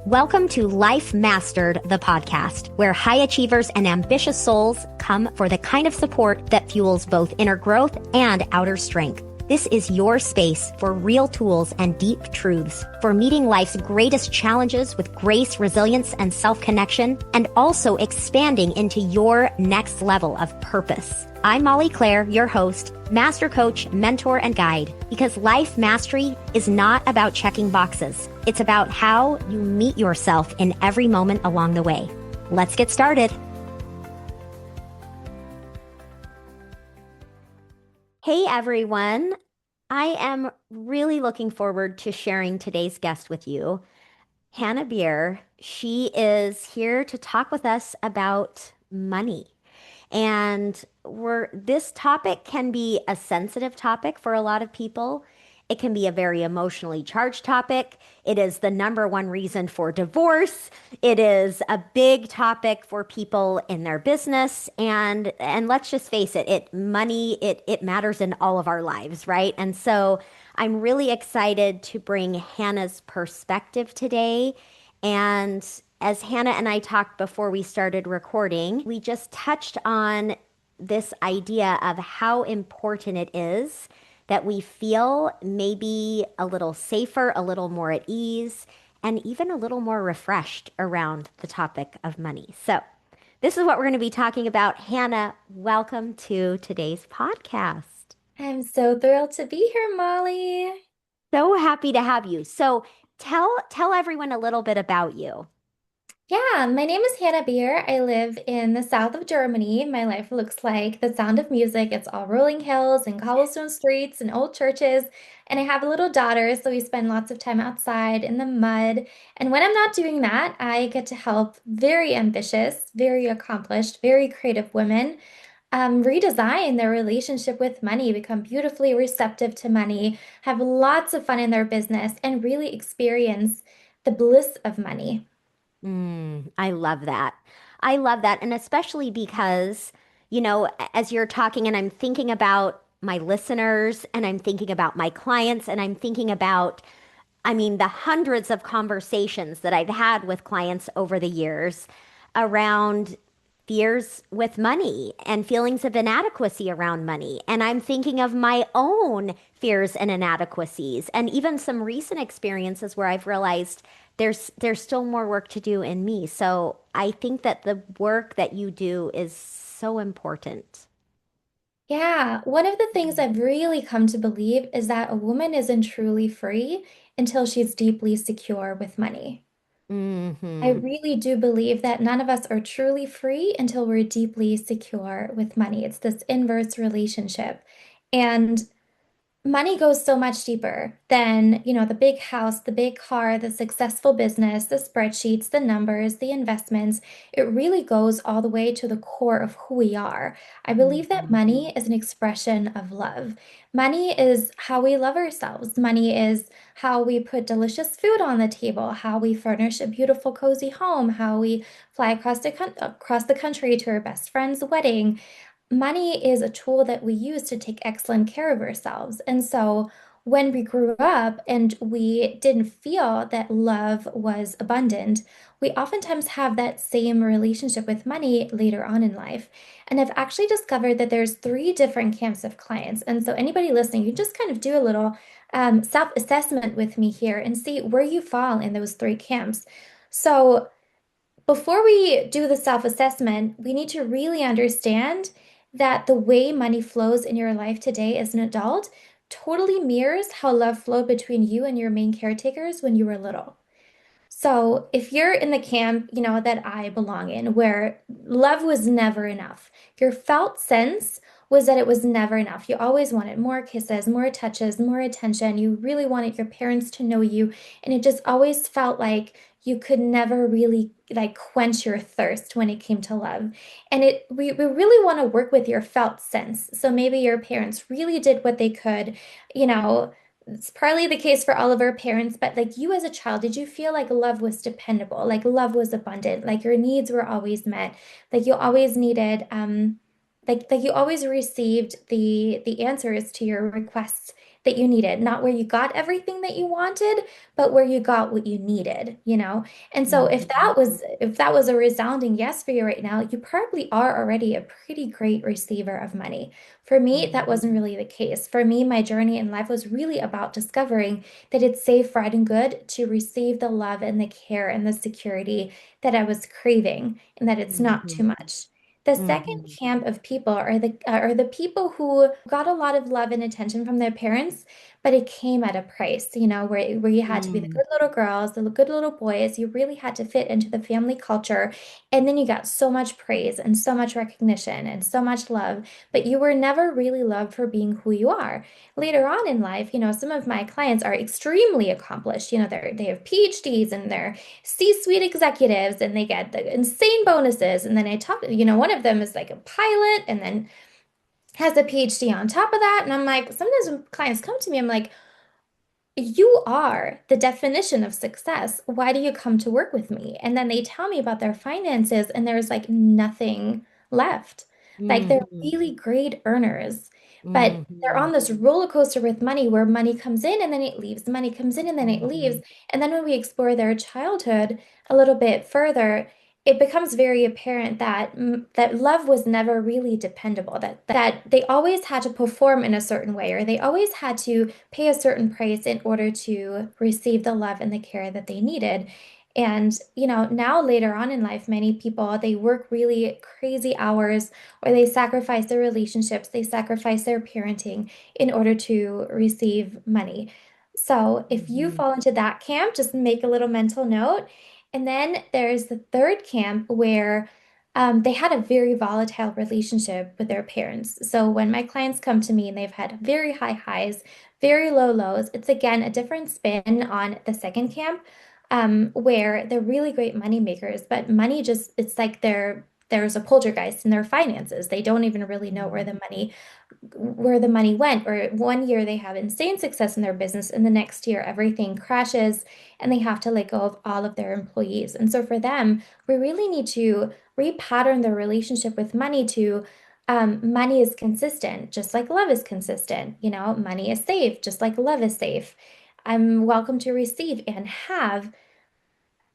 Welcome to Life Mastered, the podcast, where high achievers and ambitious souls come for the kind of support that fuels both inner growth and outer strength. This is your space for real tools and deep truths, for meeting life's greatest challenges with grace, resilience, and self-connection, and also expanding into your next level of purpose. I'm Molly Claire, your host, master coach, mentor, and guide, because life mastery is not about checking boxes. It's about how you meet yourself in every moment along the way. Let's get started. Hey, everyone. I am really looking forward to sharing today's guest with you, Hanna Bier. She is here to talk with us about money. And this topic can be a sensitive topic for a lot of people. It can be a very emotionally charged topic. It is the number one reason for divorce. It is a big topic for people in their business. And let's just face it, it matters in all of our lives, right? And so I'm really excited to bring Hannah's perspective today. And as Hanna and I talked before we started recording, we just touched on this idea of how important it is that we feel maybe a little safer, a little more at ease, and even a little more refreshed around the topic of money. So, this is what we're going to be talking about. Hanna, welcome to today's podcast. I'm so thrilled to be here, Molly. So happy to have you. So, tell everyone a little bit about you. Yeah, my name is Hanna Bier. I live in the south of Germany. My life looks like the sound of music. It's all rolling hills and cobblestone streets and old churches. And I have a little daughter, so we spend lots of time outside in the mud. And when I'm not doing that, I get to help very ambitious, very accomplished, very creative women redesign their relationship with money, become beautifully receptive to money, have lots of fun in their business, and really experience the bliss of money. I love that. I love that. And especially because, as you're talking and I'm thinking about my listeners and I'm thinking about my clients and I'm thinking about, the hundreds of conversations that I've had with clients over the years around fears with money and feelings of inadequacy around money. And I'm thinking of my own fears and inadequacies and even some recent experiences where I've realized there's still more work to do in me. So I think that the work that you do is so important. Yeah, one of the things I've really come to believe is that a woman isn't truly free until she's deeply secure with money. I Hmm. really do believe that none of us are truly free until we're deeply secure with money. It's this inverse relationship. And money goes so much deeper than, the big house, the big car, the successful business, the spreadsheets, the numbers, the investments. It really goes all the way to the core of who we are. I believe that Hmm. money is an expression of love. Money is how we love ourselves. Money is how we put delicious food on the table, how we furnish a beautiful, cozy home, how we fly across the country to our best friend's wedding. Money is a tool that we use to take excellent care of ourselves. And so when we grew up and we didn't feel that love was abundant, we oftentimes have that same relationship with money later on in life. And I've actually discovered that there's three different camps of clients. And so anybody listening, you just kind of do a little self-assessment with me here and see where you fall in those three camps. So before we do the self-assessment, we need to really understand that the way money flows in your life today as an adult totally mirrors how love flowed between you and your main caretakers when you were little. So if you're in the camp, that I belong in, where love was never enough, your felt sense was that it was never enough. You always wanted more kisses, more touches, more attention. You really wanted your parents to know you, and it just always felt like you could never really like quench your thirst when it came to love. And we really want to work with your felt sense. So maybe your parents really did what they could, you know, it's partly the case for all of our parents, but like you as a child, did you feel like love was dependable, like love was abundant, like your needs were always met, like you always needed, like you always received the answers to your requests that you needed, not where you got everything that you wanted, but where you got what you needed, you know? And so Mhm. if that was a resounding yes for you right now, you probably are already a pretty great receiver of money. For me, that Mhm. wasn't really the case. For me, my journey in life was really about discovering that it's safe, right, and good to receive the love and the care and the security that I was craving, and that it's not too Mhm. much. The second Mhm. camp of people are the people who got a lot of love and attention from their parents, but it came at a price, you know, where you had to be the Mhm. good little girls, the good little boys. You really had to fit into the family culture, and then you got so much praise and so much recognition and so much love, but you were never really loved for being who you are. Later on in life, you know, some of my clients are extremely accomplished. You know, they have PhDs and they're C-suite executives and they get the insane bonuses. And then I talk, you know, one of them is like a pilot and then has a PhD on top of that. And I'm like, sometimes when clients come to me, I'm like, you are the definition of success. Why do you come to work with me? And then they tell me about their finances, and there's like nothing left. Like they're Mhm. really great earners, but they're Mhm. on this roller coaster with money where money comes in and then it leaves. Money comes in and then it leaves. Mhm. And then when we explore their childhood a little bit further, it becomes very apparent that that love was never really dependable, that they always had to perform in a certain way, or they always had to pay a certain price in order to receive the love and the care that they needed. And, you know, now later on in life, many people, they work really crazy hours or they sacrifice their relationships, they sacrifice their parenting in order to receive money. So if you Mhm. fall into that camp, just make a little mental note. And then there's the third camp where they had a very volatile relationship with their parents. So when my clients come to me and they've had very high highs, very low lows, it's again a different spin on the second camp, where they're really great money makers, but money just, it's like there's a poltergeist in their finances. They don't even really know where the money went. Or one year they have insane success in their business, and the next year everything crashes and they have to let go of all of their employees. And so for them, we really need to repattern their relationship with money to money is consistent, just like love is consistent. You know, money is safe, just like love is safe. I'm welcome to receive and have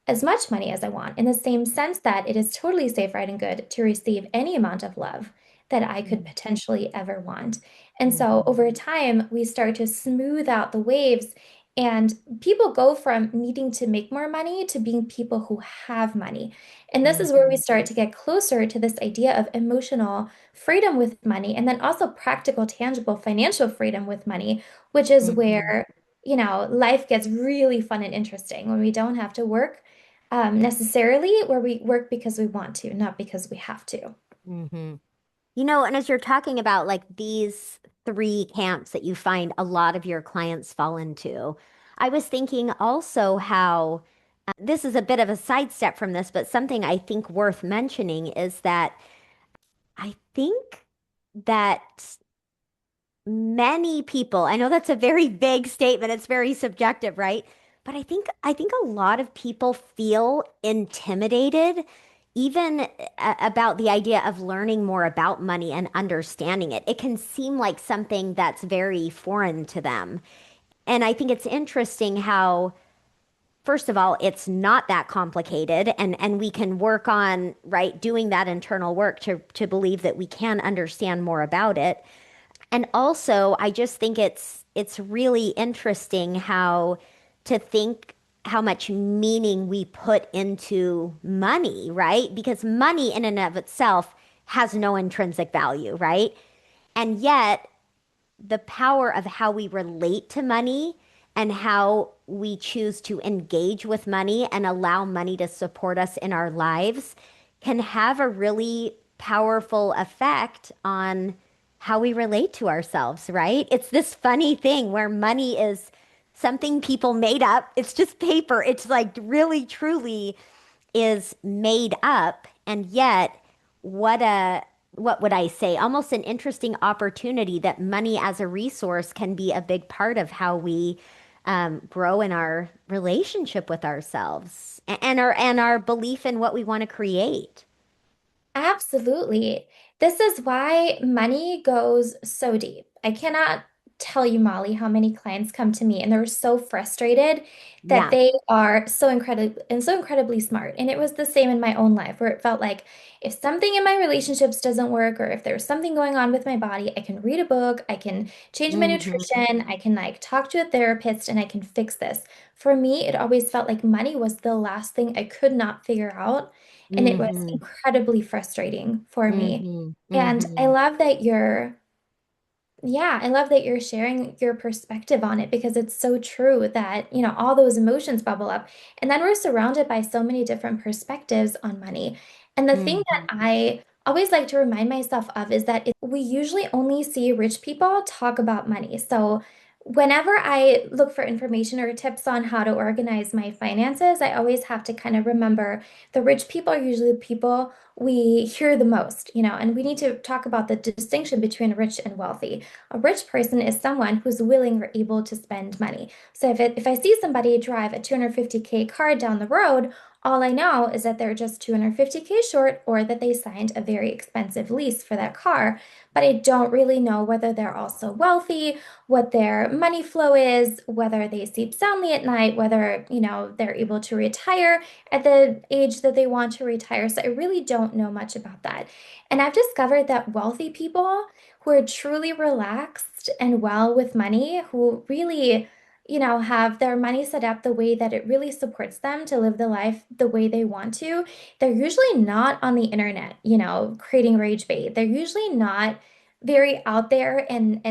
as much money as I want, in the same sense that it is totally safe, right, and good to receive any amount of love that I could Mhm. potentially ever want. And so Mhm. over time, we start to smooth out the waves, and people go from needing to make more money to being people who have money. And this is where we Mhm. start to get closer to this idea of emotional freedom with money, and then also practical, tangible financial freedom with money, which is Mhm. where, you know, life gets really fun and interesting when we don't have to work necessarily, where we work because we want to, not because we have to. Mhm. You know, and as you're talking about like these three camps that you find a lot of your clients fall into, I was thinking also how this is a bit of a sidestep from this, but something I think worth mentioning is that I think that many people, I know that's a very vague statement, it's very subjective, right? But I think a lot of people feel intimidated even about the idea of learning more about money and understanding it. It can seem like something that's very foreign to them. And I think it's interesting how first of all, it's not that complicated and we can work on, right, doing that internal work to believe that we can understand more about it. And also, I just think it's really interesting how to think how much meaning we put into money, right? Because money in and of itself has no intrinsic value, right? And yet the power of how we relate to money and how we choose to engage with money and allow money to support us in our lives can have a really powerful effect on how we relate to ourselves, right? It's this funny thing where money is something people made up. It's just paper. It's like really, truly is made up, and yet what would I say? Almost an interesting opportunity that money as a resource can be a big part of how we grow in our relationship with ourselves and our belief in what we want to create. Absolutely. This is why money goes so deep. I cannot tell you, Molly, how many clients come to me and they're so frustrated that Yeah. they are so incredibly smart. And it was the same in my own life where it felt like if something in my relationships doesn't work or if there's something going on with my body, I can read a book, I can change my Mm-hmm. nutrition, I can like talk to a therapist and I can fix this. For me, it always felt like money was the last thing I could not figure out. And it was Mm-hmm. incredibly frustrating for me. Mm-hmm. And I Mm-hmm. love that I love that you're sharing your perspective on it because it's so true that, all those emotions bubble up. And then we're surrounded by so many different perspectives on money. And the thing that Mm-hmm. I always like to remind myself of is that we usually only see rich people talk about money. So whenever I look for information or tips on how to organize my finances, I always have to kind of remember the rich people are usually the people we hear the most, and we need to talk about the distinction between rich and wealthy. A rich person is someone who's willing or able to spend money. So if I see somebody drive a 250K car down the road, all I know is that they're just 250K short or that they signed a very expensive lease for that car. But I don't really know whether they're also wealthy, what their money flow is, whether they sleep soundly at night, whether, they're able to retire at the age that they want to retire. So I really don't know much about that. And I've discovered that wealthy people who are truly relaxed and well with money, who really, have their money set up the way that it really supports them to live the life the way they want to. They're usually not on the internet, creating rage bait. They're usually not very out there and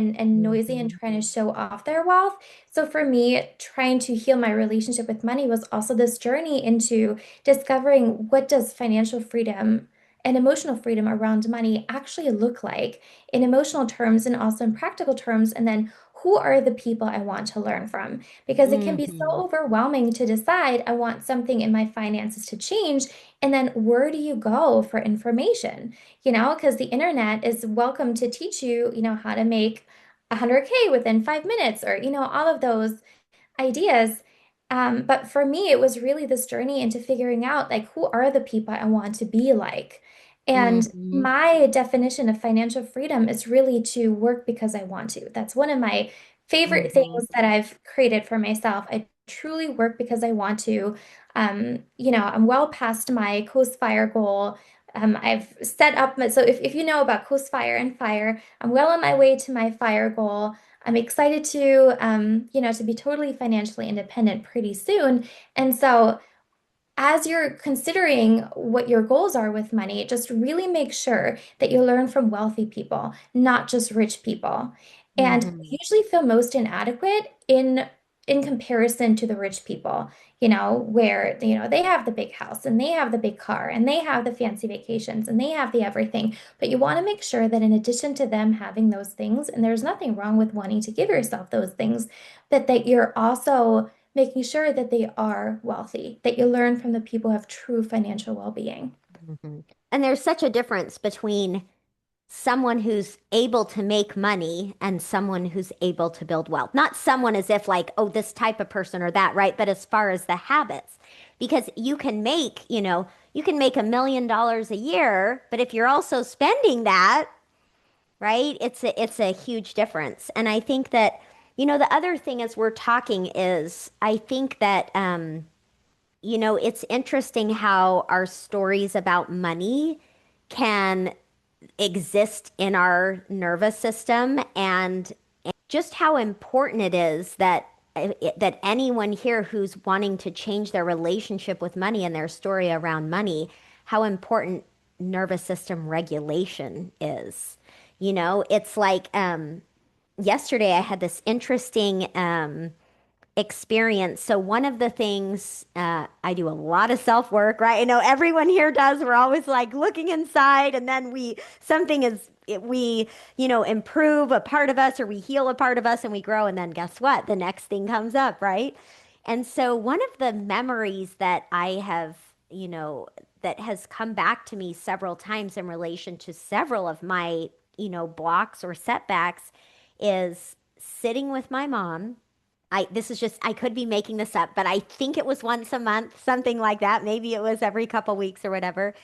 noisy and Mm-hmm. trying to show off their wealth. So for me, trying to heal my relationship with money was also this journey into discovering what does financial freedom and emotional freedom around money actually look like in emotional terms and also in practical terms, and then who are the people I want to learn from? Because it can be so Mm-hmm. overwhelming to decide I want something in my finances to change, and then where do you go for information? Because the internet is welcome to teach you, how to make 100K within 5 minutes or, all of those ideas. But for me, it was really this journey into figuring out like who are the people I want to be like. And Mm-hmm. my definition of financial freedom is really to work because I want to. That's one of my favorite Mm-hmm. things that I've created for myself. I truly work because I want to. I'm well past my Coast Fire goal. I've set up so if you know about Coast Fire and Fire, I'm well on my way to my fire goal. I'm excited to be totally financially independent pretty soon. And so as you're considering what your goals are with money, just really make sure that you learn from wealthy people, not just rich people. And we Mm-hmm. usually feel most inadequate in comparison to the rich people, where they have the big house and they have the big car and they have the fancy vacations and they have the everything. But you want to make sure that in addition to them having those things, and there's nothing wrong with wanting to give yourself those things, that you're also making sure that they are wealthy, that you learn from the people who have true financial well-being. Mm-hmm. And there's such a difference between someone who's able to make money and someone who's able to build wealth. Not someone as if like, oh, this type of person or that, right? But as far as the habits, because you can make $1 million a year, but if you're also spending that, right, it's a huge difference. And I think that, the other thing as we're talking is I think that it's interesting how our stories about money can exist in our nervous system and just how important it is that anyone here who's wanting to change their relationship with money and their story around money, how important nervous system regulation is. It's like yesterday I had this interesting experience. So one of the things I do a lot of self work, right? I know everyone here does. We're always like looking inside, and then we improve a part of us or we heal a part of us and we grow, and then guess what? The next thing comes up, right? And so one of the memories that I have, that has come back to me several times in relation to several of my, blocks or setbacks is sitting with my mom. This is just, I could be making this up, but I think it was once a month, something like that. Maybe it was every couple weeks or whatever.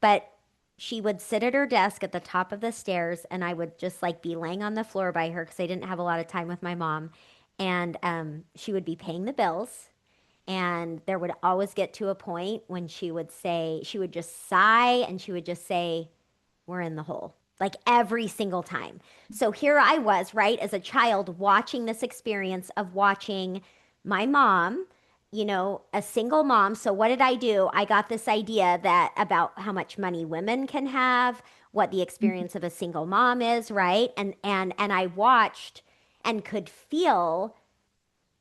But she would sit at her desk at the top of the stairs, and I would just like be laying on the floor by her because I didn't have a lot of time with my mom. And she would be paying the bills. And there would always get to a point when she would say, she would just sigh and she would just say, we're in the hole. Like every single time. So here I was, right, as a child, watching this experience of watching my mom, a single mom. So what did I do? I got this idea that about how much money women can have, what the experience of a single mom is, right? And I watched and could feel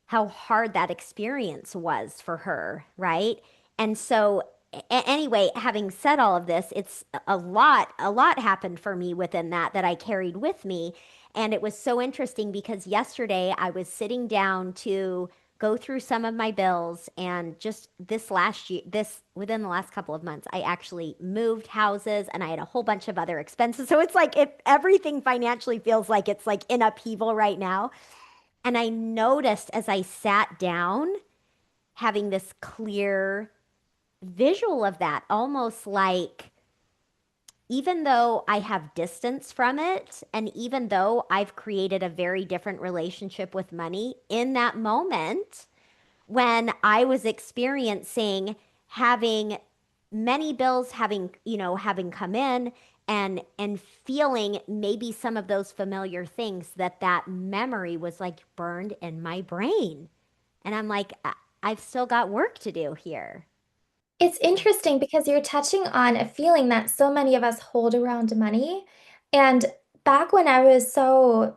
how hard that experience was for her, right? And so anyway, having said all of this, it's a lot happened for me within that I carried with me. And it was so interesting because yesterday I was sitting down to go through some of my bills, and just this last year, this within the last couple of months, I actually moved houses and I had a whole bunch of other expenses. So it's like if everything financially feels like it's like in upheaval right now. And I noticed as I sat down, having this clear visual of that, almost like even though I have distance from it, and even though I've created a very different relationship with money in that moment, when I was experiencing having many bills having come in, and feeling maybe some of those familiar things, that memory was like burned in my brain. And I'm like, I've still got work to do here. It's interesting because you're touching on a feeling that so many of us hold around money. And back when I was so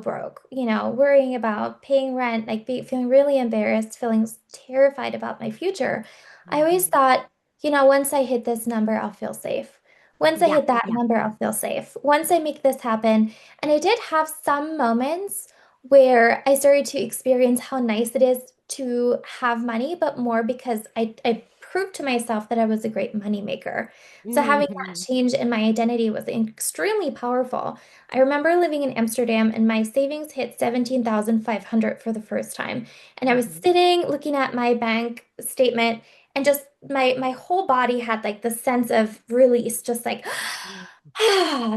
broke, worrying about paying rent, like feeling really embarrassed, feeling terrified about my future, I always Hmm. thought, once I hit this number, I'll feel safe. Once I Yeah, hit that yeah. number, I'll feel safe. Once I make this happen. And I did have some moments where I started to experience how nice it is to have money, but more because I proved to myself that I was a great money maker. So having that Hmm. change in my identity was extremely powerful. I remember living in Amsterdam and my savings hit 17,500 for the first time. And I was Hmm. sitting looking at my bank statement, and just my whole body had like the sense of release, just like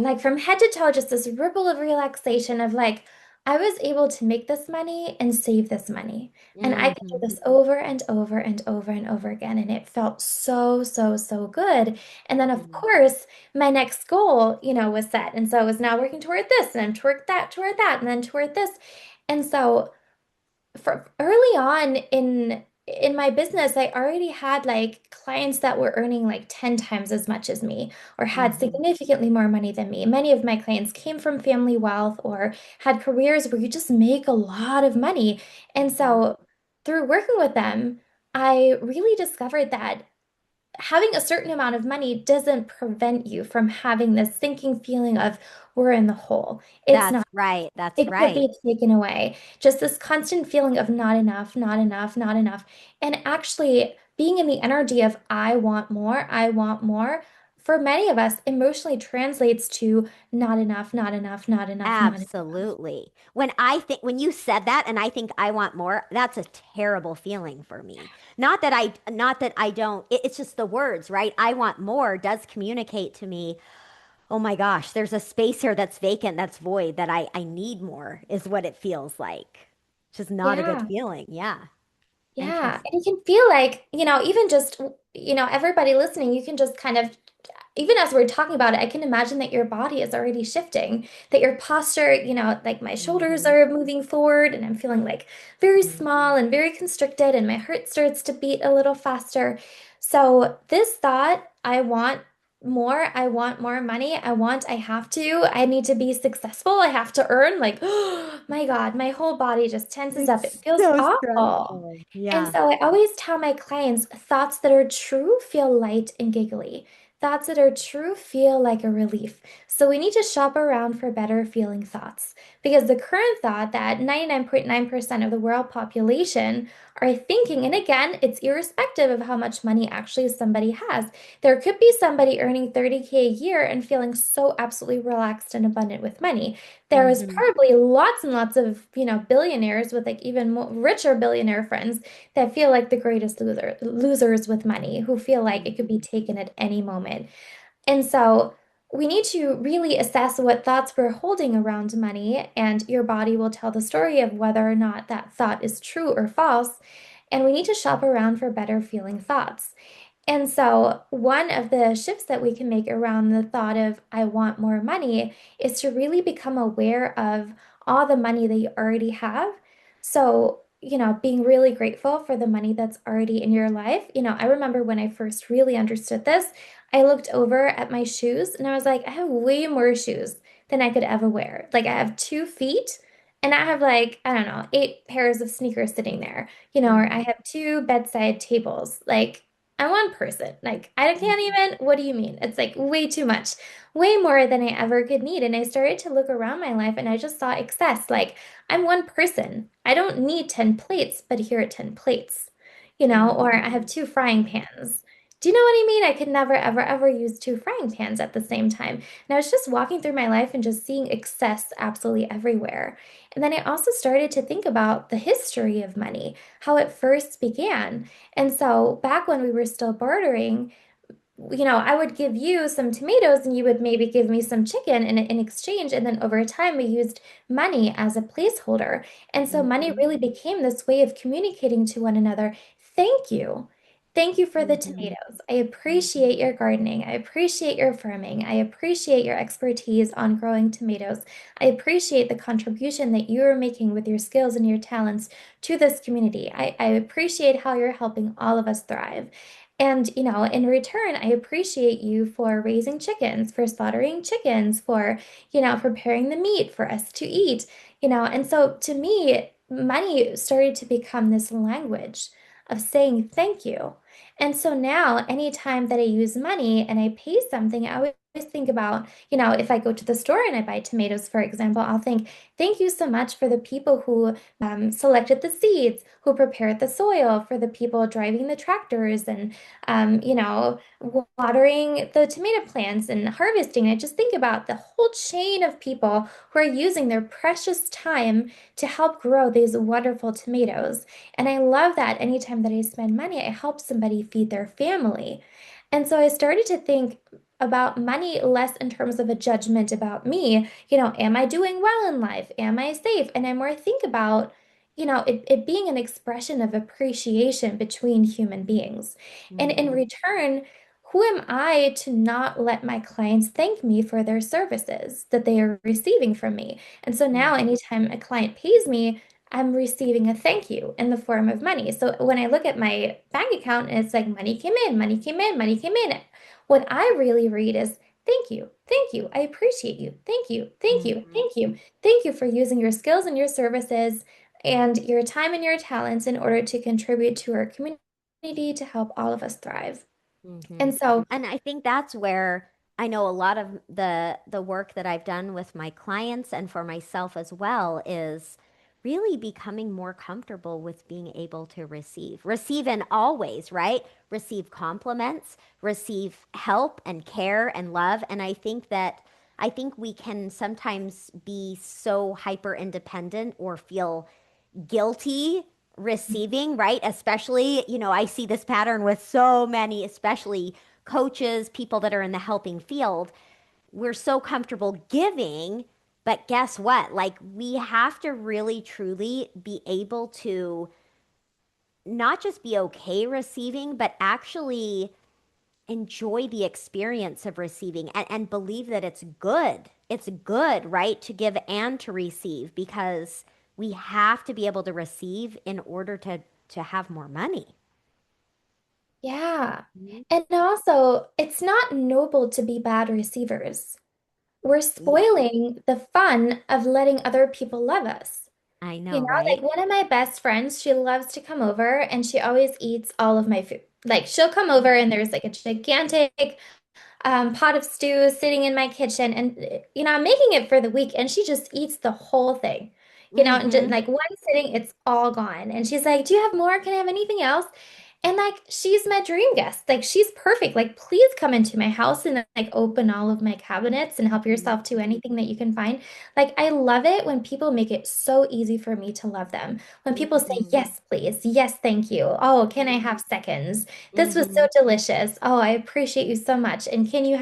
like from head to toe, just this ripple of relaxation of like, I was able to make this money and save this money. And I could do Hmm. this over and over and over and over again. And it felt so good. And then, of Hmm. course, my next goal, was set. And so I was now working toward this and then toward that, and then toward this. And so for early on in my business, I already had like clients that were earning like 10 times as much as me or had Hmm. significantly more money than me. Many of my clients came from family wealth or had careers where you just make a lot of money. And Hmm. so through working with them, I really discovered that having a certain amount of money doesn't prevent you from having this sinking feeling of we're in the hole. It's That's not. right. That's It can't right. be taken away. Just this constant feeling of not enough, not enough, not enough. And actually being in the energy of I want more, I want more, for many of us emotionally translates to not enough, not enough, not enough, not enough. Absolutely. When you said that and I think I want more, that's a terrible feeling for me. Not that I don't, it's just the words, right? I want more does communicate to me, oh my gosh, there's a space here that's vacant, that's void, that I need more, is what it feels like. Which is not a good Yeah. feeling. Yeah. Yeah. And Interesting. you can feel like, even just, everybody listening, you can just kind of, even as we're talking about it, I can imagine that your body is already shifting, that your posture, like my shoulders Hmm. are moving forward and I'm feeling like very small and very constricted and my heart starts to beat a little faster. So this thought, I want more money, I have to, I need to be successful, I have to earn, like, oh my God, my whole body just tenses up. It It's feels so awful. stressful. And Yeah. so I always tell my clients thoughts that are true feel light and giggly. Thoughts that are true feel like a relief. So we need to shop around for better feeling thoughts because the current thought that 99.9% of the world population are thinking, and again, it's irrespective of how much money actually somebody has. There could be somebody earning 30K a year and feeling so absolutely relaxed and abundant with money. There is Hmm. probably lots and lots of, billionaires with like even more richer billionaire friends that feel like the greatest losers with money, who feel like it could be taken at any moment. And so we need to really assess what thoughts we're holding around money, and your body will tell the story of whether or not that thought is true or false. And we need to shop around for better feeling thoughts. And so, one of the shifts that we can make around the thought of I want more money is to really become aware of all the money that you already have. So, being really grateful for the money that's already in your life. I remember when I first really understood this, I looked over at my shoes and I was like, I have way more shoes than I could ever wear. Like, I have 2 feet and I have, like, I don't know, 8 pairs of sneakers sitting there, or I Mhm. have 2 bedside tables. Like, I'm one person. Like, I can't Mhm. even, what do you mean? It's like way too much, way more than I ever could need. And I started to look around my life and I just saw excess. Like, I'm one person. I don't need 10 plates, but here are 10 plates, or I have Mhm. 2 frying pans. Do you know what I mean? I could never, ever, ever use 2 frying pans at the same time. And I was just walking through my life and just seeing excess absolutely everywhere. And then I also started to think about the history of money, how it first began. And so back when we were still bartering, I would give you some tomatoes and you would maybe give me some chicken in exchange. And then over time, we used money as a placeholder. And so money Mhm. really became this way of communicating to one another. Thank you. Thank you for the Mhm. tomatoes. I appreciate your gardening. I appreciate your farming. I appreciate your expertise on growing tomatoes. I appreciate the contribution that you are making with your skills and your talents to this community. I appreciate how you're helping all of us thrive. And, in return, I appreciate you for raising chickens, for slaughtering chickens, for, preparing the meat for us to eat, And so to me, money started to become this language of saying thank you. And so now, anytime that I use money and I pay something, I always think about, if I go to the store and I buy tomatoes, for example, I'll think, thank you so much for the people who selected the seeds, who prepared the soil, for the people driving the tractors and watering the tomato plants and harvesting. I just think about the whole chain of people who are using their precious time to help grow these wonderful tomatoes. And I love that anytime that I spend money, I help somebody feed their family. And so I started to think about money less in terms of a judgment about me. Am I doing well in life? Am I safe? And I more think about it being an expression of appreciation between human beings. And in Mhm. return, who am I to not let my clients thank me for their services that they are receiving from me? And so now, Mhm. anytime a client pays me, I'm receiving a thank you in the form of money. So when I look at my bank account and it's like money came in, money came in, money came in, what I really read is thank you, I appreciate you, thank you, thank you, Mhm. thank you, thank you for using your skills and your services and your time and your talents in order to contribute to our community to help all of us thrive. Mhm. And so, And I think that's where I know a lot of the work that I've done with my clients and for myself as well is really becoming more comfortable with being able to receive. Receive in all ways, right? Receive compliments, receive help and care and love. And I think we can sometimes be so hyper independent or feel guilty receiving, right? Especially, I see this pattern with so many, especially coaches, people that are in the helping field. We're so comfortable giving, but guess what? Like, we have to really, truly be able to not just be okay receiving, but actually enjoy the experience of receiving and believe that it's good. It's good, right, to give and to receive because we have to be able to receive in order to have more money. yeah. Mhm. And also, it's not noble to be bad receivers. We're Yeah, spoiling the fun of letting other people love us. I know, Like right? one of my best friends, she loves to come over and she always eats all of my food. Like she'll come over and there's like a gigantic pot of stew sitting in my kitchen, and I'm making it for the week, and she just eats the whole thing. And just Mm-hmm. like one sitting, it's all gone. And she's like, "Do you have more? Can I have anything else?" And like she's my dream guest. Like she's perfect. Like please come into my house and like open all of my cabinets and help yourself to Mhm. anything that you can find. Like I love it when people make it so easy for me to love them. When people say, Mhm. "Yes, please. Yes, thank you. Oh, can I Mhm. have seconds? This was so Mhm. delicious. Oh, I appreciate you so much. And can you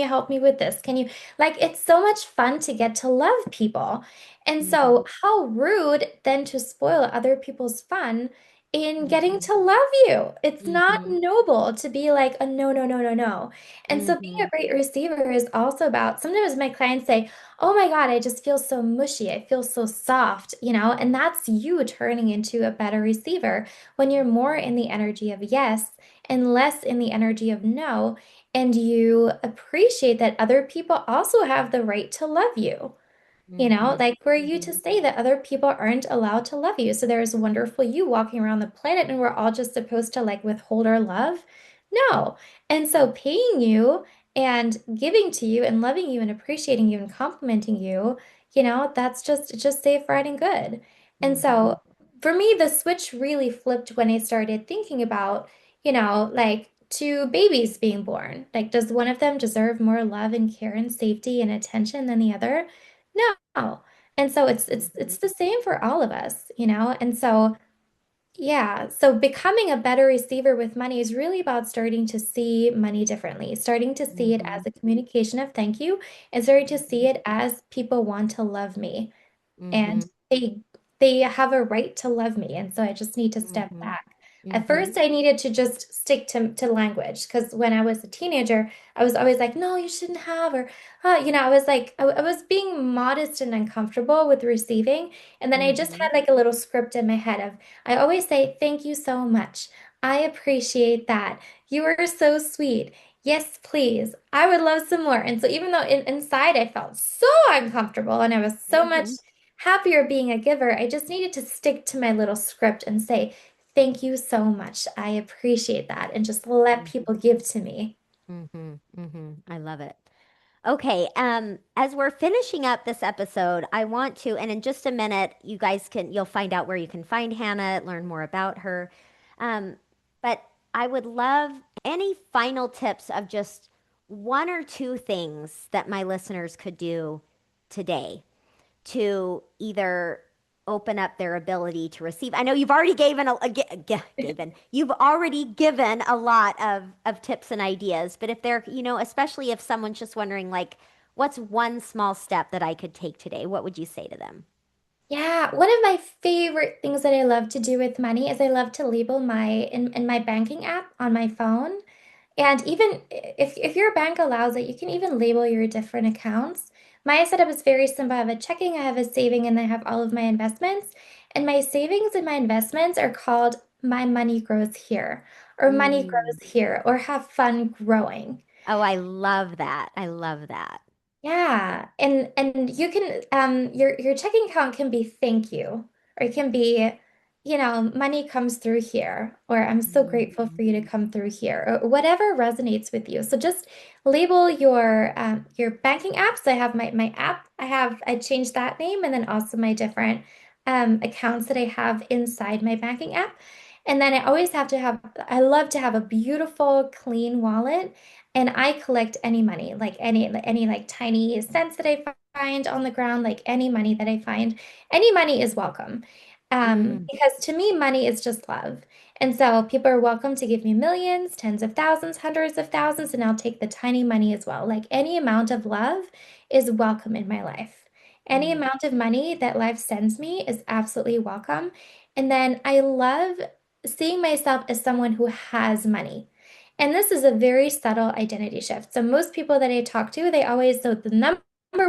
help me with this? Can you like it's so much fun to get to love people." And Mhm. so how rude then to spoil other people's fun in getting Mhm. to love you. It's not Mhm. noble to be like a no, no, no, no, no. And so being a Mhm. great receiver is also about sometimes my clients say, "Oh my God, I just feel so mushy. I feel so soft," and that's you turning into a better receiver when you're more in the energy of yes and less in the energy of no. And you appreciate that other people also have the right to love you. Mhm. Like were you to Mhm. say that other people aren't allowed to love you? So there's wonderful you walking around the planet and we're all just supposed to like withhold our love? No. And so paying you and giving to you and loving you and appreciating you and complimenting you, that's just safe, right, and good. And Mhm. so for me, the switch really flipped when I started thinking about, like two babies being born. Like, does one of them deserve more love and care and safety and attention than the other? No. And so it's Mhm. the same for all of us. And so yeah, so becoming a better receiver with money is really about starting to see money differently, starting to see it as Mhm. a communication of thank you, and starting to see Mhm. it as people want to love me and Mhm. they have a right to love me, and so I just need to step Mhm. back. At Mhm. first I needed to just stick to language because when I was a teenager I was always like, no, you shouldn't have, or I was like I was being modest and uncomfortable with receiving, and then I just Mhm. had like a little script in my head of I always say thank you so much, I appreciate that, you are so sweet, yes please, I would love some more. And so even though inside I felt so uncomfortable and I was so much Mhm. happier being a giver, I just needed to stick to my little script and say, thank you so much. I appreciate that. And just let people Mhm. give to me. Mhm. Mhm. I love it. Okay, as we're finishing up this episode, I want to, and in just a minute, you'll find out where you can find Hannah, learn more about her. Um, but I would love any final tips of just one or two things that my listeners could do today to either open up their ability to receive. I know you've already you've already given a lot of tips and ideas, but if they're, especially if someone's just wondering like, what's one small step that I could take today? What would you say to them? Yeah, one of my favorite things that I love to do with money is I love to label in my banking app on my phone. And even if your bank allows it, you can even label your different accounts. My setup is very simple. I have a checking, I have a saving, and I have all of my investments. And my savings and my investments are called My Money Grows Here, or Money Mm. Grows Here, or Have Fun Growing. Oh, I love that. I love that. Yeah, and you can your checking account can be thank you, or it can be, money comes through here, or I'm so grateful Mhm. for you to come through here, or whatever resonates with you. So just label your banking apps. I have my app. I changed that name, and then also my different accounts that I have inside my banking app. And then I love to have a beautiful, clean wallet, and I collect any money, like any like tiny cents that I find on the ground, like any money that I find. Any money is welcome. Mm. Because to me, money is just love. And so people are welcome to give me millions, tens of thousands, hundreds of thousands, and I'll take the tiny money as well. Like any amount of love is welcome in my life. Any Mm. amount of money that life sends me is absolutely welcome. And then I love seeing myself as someone who has money. And this is a very subtle identity shift. So most people that I talk to, so the number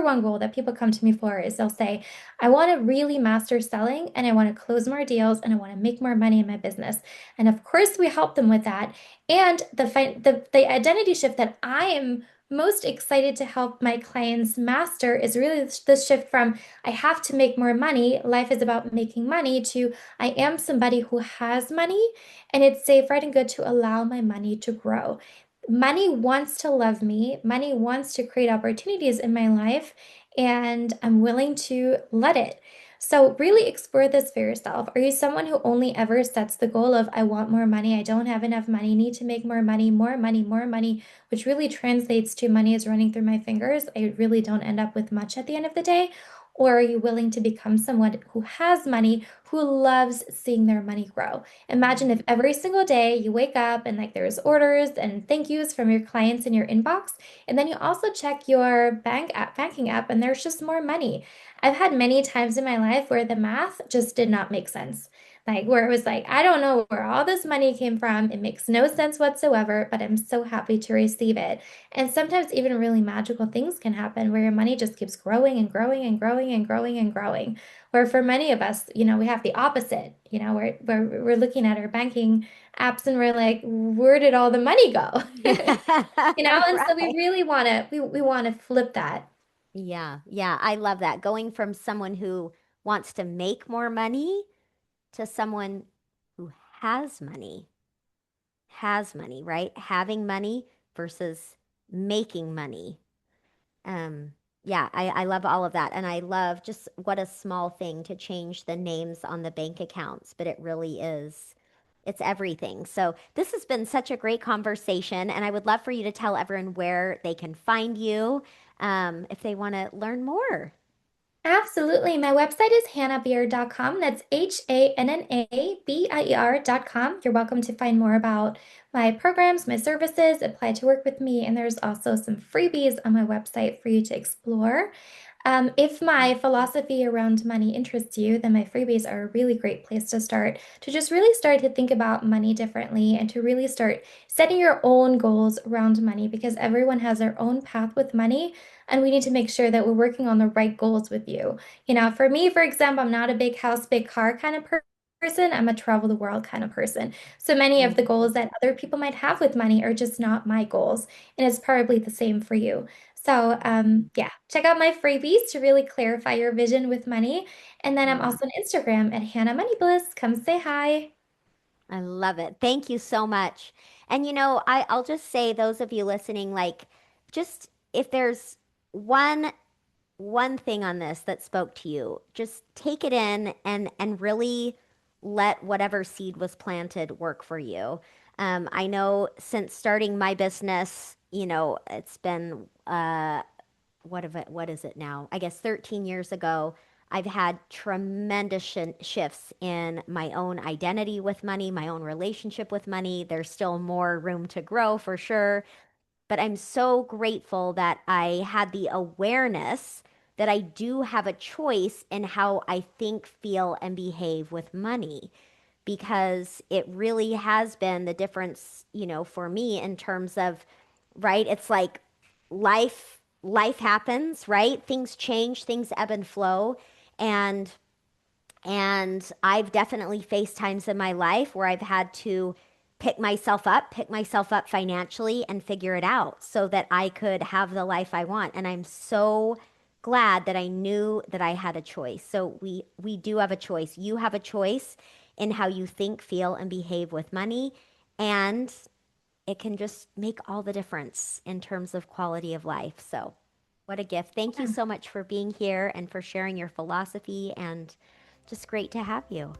one goal that people come to me for is they'll say, I want to really master selling and I want to close more deals and I want to make more money in my business. And of course, we help them with that. And the identity shift that I am most excited to help my clients master is really this shift from I have to make more money, life is about making money, to I am somebody who has money and it's safe, right, and good to allow my money to grow. Money wants to love me. Money wants to create opportunities in my life, and I'm willing to let it. So really explore this for yourself. Are you someone who only ever sets the goal of, I want more money, I don't have enough money, need to make more money, more money, more money, which really translates to money is running through my fingers. I really don't end up with much at the end of the day. Or are you willing to become someone who has money, who loves seeing their money grow? Imagine if every single day you wake up and like there's orders and thank yous from your clients in your inbox, and then you also check your banking app, and there's just more money. I've had many times in my life where the math just did not make sense. Like where it was like, I don't know where all this money came from. It makes no sense whatsoever, but I'm so happy to receive it. And sometimes even really magical things can happen where your money just keeps growing and growing and growing and growing and growing. Where for many of us, we have the opposite, where we're looking at our banking apps and we're like, where did all the money go? And so we Right. really want to we want to flip that. Yeah, yeah, I love that. Going from someone who wants to make more money to someone who has money, right? Having money versus making money. Um, yeah, I love all of that. And I love just what a small thing to change the names on the bank accounts, but it really is, it's everything. So this has been such a great conversation, and I would love for you to tell everyone where they can find you, if they want to learn more. Absolutely. My website is hannabier.com. That's HANNABIER.com. You're welcome to find more about my programs, my services, apply to work with me, and there's also some freebies on my website for you to explore. If my philosophy around money interests you, then my freebies are a really great place to start, to just really start to think about money differently and to really start setting your own goals around money because everyone has their own path with money. And we need to make sure that we're working on the right goals with you. For me, for example, I'm not a big house, big car kind of person. I'm a travel the world kind of person. So many of the goals Mhm. that other people might have with money are just not my goals. And it's probably the same for you. So, yeah, check out my freebies to really clarify your vision with money. And then I'm Yeah. also on Instagram at Hannah Money Bliss. Come say hi. I love it. Thank you so much. And I'll just say those of you listening, like, just if there's one one thing on this that spoke to you, just take it in and really let whatever seed was planted work for you. I know since starting my business, it's been what is it now? I guess 13 years ago, I've had tremendous shifts in my own identity with money, my own relationship with money. There's still more room to grow for sure, but I'm so grateful that I had the awareness that I do have a choice in how I think, feel, and behave with money because it really has been the difference, for me in terms of, right? It's like life happens, right? Things change, things ebb and flow. And I've definitely faced times in my life where I've had to pick myself up financially and figure it out so that I could have the life I want. And I'm so glad that I knew that I had a choice. So we do have a choice. You have a choice in how you think, feel, and behave with money. And it can just make all the difference in terms of quality of life. So, what a gift. Thank you so much for being here and for sharing your philosophy, and just great to have you.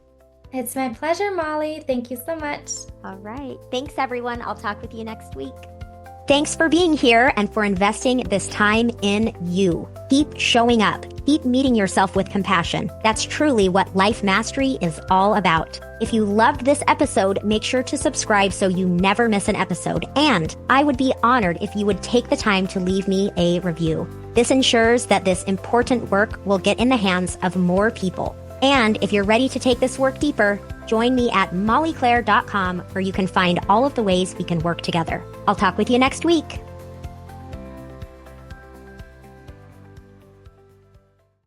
It's my pleasure, Molly. Thank you so much. All right. Thanks, everyone. I'll talk with you next week. Thanks for being here and for investing this time in you. Keep showing up. Keep meeting yourself with compassion. That's truly what Life Mastery is all about. If you loved this episode, make sure to subscribe so you never miss an episode. And I would be honored if you would take the time to leave me a review. This ensures that this important work will get in the hands of more people. And if you're ready to take this work deeper, join me at mollyclaire.com where you can find all of the ways we can work together. I'll talk with you next week.